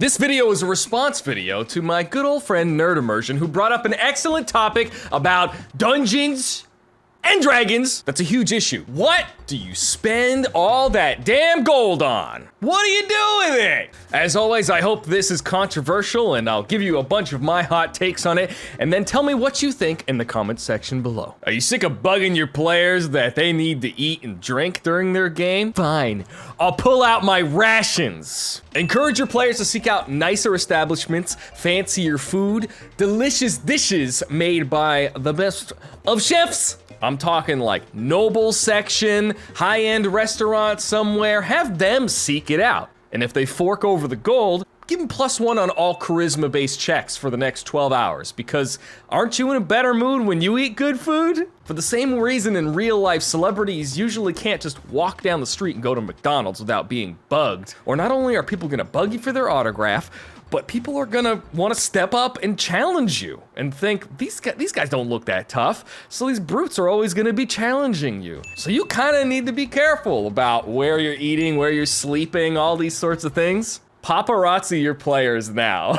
This video is a response video to my good old friend Nerd Immersion, who brought up an excellent topic about Dungeons and Dragons. That's a huge issue. What do you spend all that damn gold on? What do you do with it? As always, I hope this is controversial, and I'll give you a bunch of my hot takes on it, and then tell me what you think in the comments section below. Are you sick of bugging your players that they need to eat and drink during their game? Fine, I'll pull out my rations. Encourage your players to seek out nicer establishments, fancier food, delicious dishes made by the best of chefs. I'm talking like noble section, high-end restaurant somewhere. Have them seek it out. And if they fork over the gold, give them +1 on all charisma-based checks for the next 12 hours, because aren't you in a better mood when you eat good food? For the same reason in real life, celebrities usually can't just walk down the street and go to McDonald's without being bugged. Or not only are people gonna bug you for their autograph, but people are gonna wanna step up and challenge you and think, these guys don't look that tough, so these brutes are always gonna be challenging you. So you kinda need to be careful about where you're eating, where you're sleeping, all these sorts of things. Paparazzi your players now.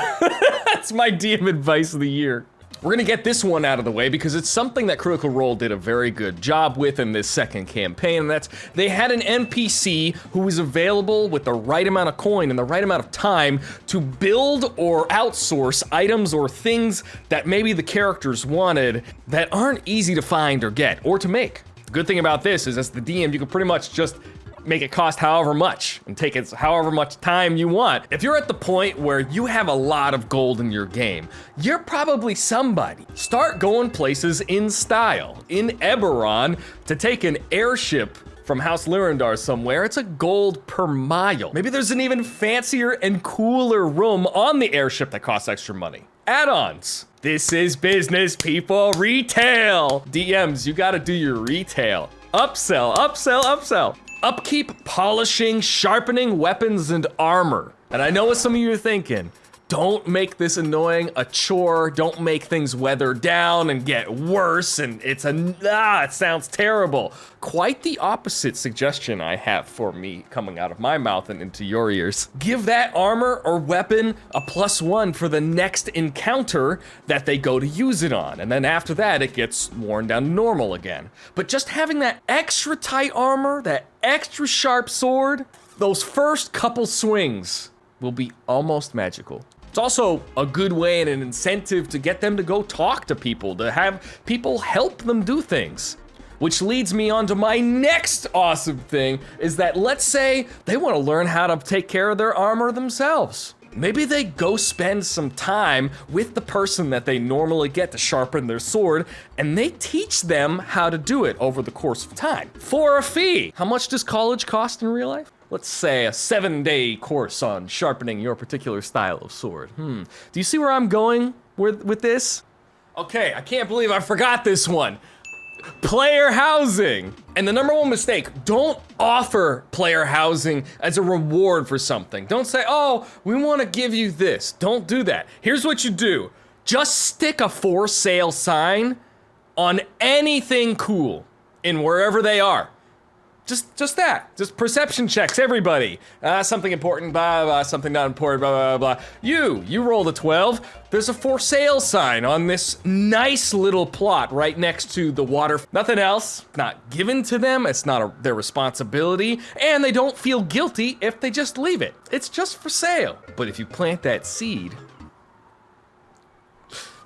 That's my DM advice of the year. We're gonna get this one out of the way because it's something that Critical Role did a very good job with in this second campaign, and that's they had an NPC who was available with the right amount of coin and the right amount of time to build or outsource items or things that maybe the characters wanted that aren't easy to find or get or to make. The good thing about this is as the DM, you can pretty much just make it cost however much and take it however much time you want. If you're at the point where you have a lot of gold in your game, you're probably somebody. Start going places in style. In Eberron, to take an airship from House Lyrandar somewhere, it's a gold per mile. Maybe there's an even fancier and cooler room on the airship that costs extra money. Add-ons. This is business, people. Retail. DMs, you gotta do your retail. Upsell, upsell, upsell. Upkeep, polishing, sharpening weapons and armor. And I know what some of you are thinking. Don't make this annoying a chore. Don't make things weather down and get worse. And it sounds terrible. Quite the opposite suggestion I have for me coming out of my mouth and into your ears. Give that armor or weapon a +1 for the next encounter that they go to use it on. And then after that, it gets worn down to normal again. But just having that extra tight armor, that extra sharp sword, those first couple swings will be almost magical. It's also a good way and an incentive to get them to go talk to people, to have people help them do things. Which leads me on to my next awesome thing, is that let's say they want to learn how to take care of their armor themselves. Maybe they go spend some time with the person that they normally get to sharpen their sword, and they teach them how to do it over the course of time for a fee. How much does college cost in real life? Let's say a 7-day course on sharpening your particular style of sword. Do you see where I'm going with this? Okay, I can't believe I forgot this one. Player housing. And the #1 mistake, don't offer player housing as a reward for something. Don't say, oh, we want to give you this. Don't do that. Here's what you do. Just stick a for sale sign on anything cool in wherever they are. Just that. Just perception checks, everybody. Something important, blah, blah, something not important, blah, blah, blah. You rolled a 12. There's a for sale sign on this nice little plot right next to the water. Nothing else, not given to them. It's not their responsibility, and they don't feel guilty if they just leave it. It's just for sale. But if you plant that seed,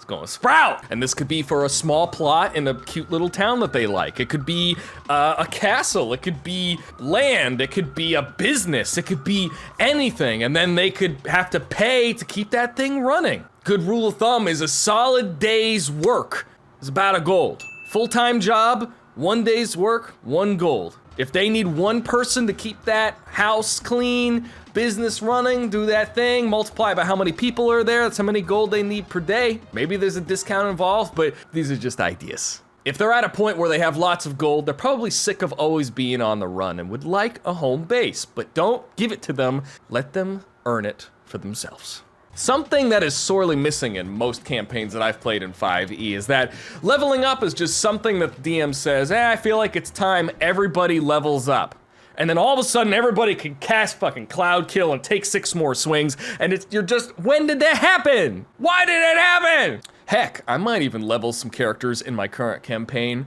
gonna sprout. And this could be for a small plot in a cute little town that they like. It could be a castle, it could be land, it could be a business, it could be anything. And then they could have to pay to keep that thing running. Good rule of thumb is a solid day's work is about a gold. Full-time job, 1 day's work, 1 gold. If they need 1 person to keep that house clean, business running, do that thing, multiply by how many people are there, that's how many gold they need per day. Maybe there's a discount involved, but these are just ideas. If they're at a point where they have lots of gold, they're probably sick of always being on the run and would like a home base, but don't give it to them, let them earn it for themselves. Something that is sorely missing in most campaigns that I've played in 5e is that leveling up is just something that the DM says, I feel like it's time everybody levels up. And then all of a sudden, everybody can cast fucking Cloud Kill and take 6 more swings, and you're just, when did that happen? Why did it happen? Heck, I might even level some characters in my current campaign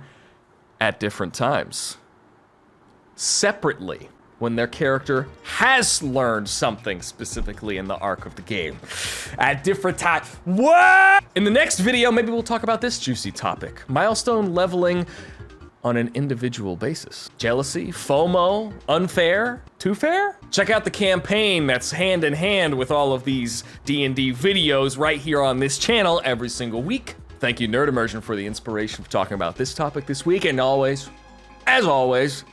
at different times. Separately, when their character has learned something specifically in the arc of the game. At different times. What? In the next video, maybe we'll talk about this juicy topic. Milestone leveling on an individual basis. Jealousy, FOMO, unfair, too fair? Check out the campaign that's hand in hand with all of these D&D videos right here on this channel every single week. Thank you, Nerd Immersion, for the inspiration for talking about this topic this week. And always, as always,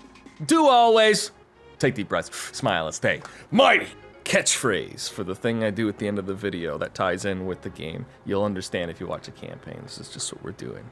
do always take deep breaths, smile, and stay mighty. Catchphrase for the thing I do at the end of the video that ties in with the game. You'll understand if you watch a campaign. This is just what we're doing.